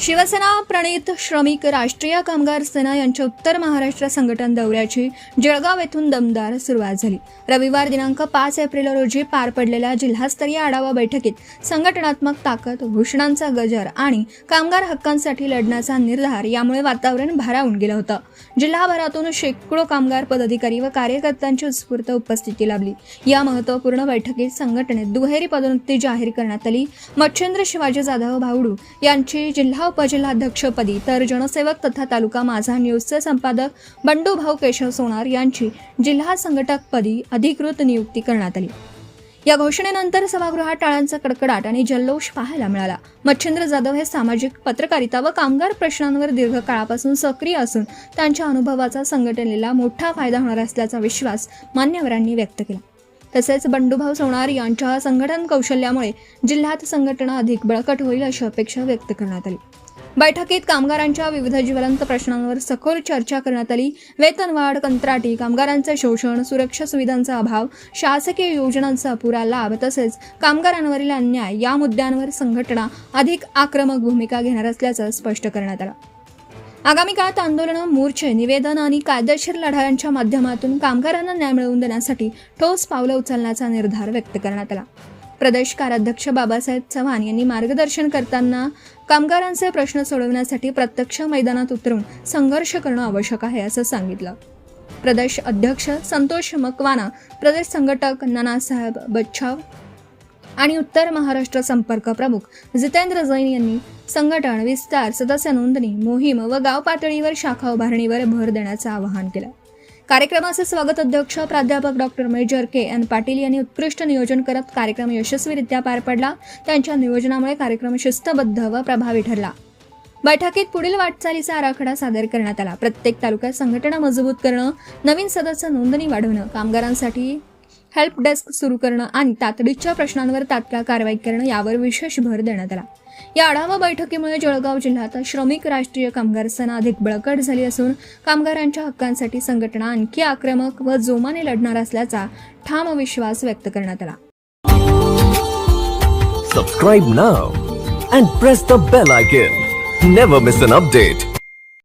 शिवसेना प्रणित श्रमिक राष्ट्रीय कामगार सेना यांच्या उत्तर महाराष्ट्र संघटन दौऱ्याची जळगाव येथून दमदार सुरुवात झाली। रविवार दिनांक 5 एप्रिल रोजी पार पडलेल्या जिल्हास्तरीय आढावा बैठकीत संघटनात्मक ताकद, घोषणांचा गजर आणि कामगार हक्कांसाठी लढण्याचा निर्धार यामुळे वातावरण भारावून गेलं होतं। जिल्हाभरातून शेकडो कामगार पदाधिकारी व कार्यकर्त्यांची उत्स्फूर्त उपस्थिती लाभली। या महत्त्वपूर्ण बैठकीत संघटनेत दुहेरी पदोन्नती जाहीर करण्यात आली। मच्छिंद्र शिवाजी जाधव भावडू यांची जिल्हा उपजिल्हाध्यक्षपदी तर जनसेवक तथा तालुका माझा न्यूजचे संपादक बंडू भाऊ केशव सोनार यांची जिल्हा संघटकपदी अधिकृत नियुक्ती करण्यात आली। या घोषणेनंतर सभागृहात टाळ्यांचा कडकडाट आणि जल्लोष पाहायला मिळाला। मच्छिंद्र जाधव हे सामाजिक पत्रकारिता व कामगार प्रश्नांवर दीर्घकाळापासून सक्रिय असून त्यांच्या अनुभवाचा संघटनेला मोठा फायदा होणार असल्याचा विश्वास मान्यवरांनी व्यक्त केला। तसेच बंडूभाऊ सोनार यांच्या संघटन कौशल्यामुळे जिल्ह्यात संघटना अधिक बळकट होईल अशी अपेक्षा व्यक्त करण्यात आली। बैठकीत कामगारांच्या विविध ज्वलंत प्रश्नांवर सखोल चर्चा करण्यात आली। वेतनवाढ, कंत्राटी कामगारांचे शोषण, सुरक्षा सुविधांचा अभाव, शासकीय योजनांचा अपुरा लाभ तसेच कामगारांवरील अन्याय या मुद्द्यांवर संघटना अधिक आक्रमक भूमिका घेणार असल्याचं स्पष्ट करण्यात आलं। आगामी काळात आंदोलनं, मोर्चे, निवेदन आणि कायदेशीर लढायांच्या माध्यमातून कामगारांना न्याय मिळवून देण्यासाठी ठोस पावलं उचलण्याचा निर्धार व्यक्त करण्यात आला। प्रदेश कार्याध्यक्ष बाबासाहेब चव्हाण यांनी मार्गदर्शन करताना कामगारांचे प्रश्न सोडवण्यासाठी प्रत्यक्ष मैदानात उतरून संघर्ष करणं आवश्यक आहे असं सांगितलं। प्रदेश अध्यक्ष संतोष मकवाना, प्रदेश संघटक नानासाहेब बच्छाव आणि उत्तर महाराष्ट्र संपर्क प्रमुख जितेंद्र जैन यांनी संघटन विस्तार, सदस्य नोंदणी मोहीम व गाव पातळीवर शाखा उभारणीवर भर देण्याचं आवाहन केलं। कार्यक्रमाचे स्वागत अध्यक्ष प्राध्यापक डॉक्टर मेजर के.एन. पाटील यांनी उत्कृष्ट नियोजन करत कार्यक्रम यशस्वीरित्या पार पडला। त्यांच्या नियोजनामुळे कार्यक्रम शिस्तबद्ध व प्रभावी ठरला। बैठकीत पुढील वाटचालीचा आराखडा सादर करण्यात आला। प्रत्येक तालुक्यात संघटना मजबूत करणं, नवीन सदस्य नोंदणी वाढवणं, कामगारांसाठी हेल्प डेस्क सुरू करणं आणि तातडीच्या प्रश्नांवर तात्काळ कारवाई करणं यावर विशेष भर देण्यात आला। या आढावा बैठकीमुळे जळगाव जिल्ह्यात श्रमिक राष्ट्रीय कामगार सेना अधिक बळकट झाली असून कामगारांच्या हक्कांसाठी संघटना आणखी आक्रमक व जोमाने लढणार असल्याचा ठाम विश्वास व्यक्त करण्यात आला। Subscribe now and press the bell icon. Never miss an update.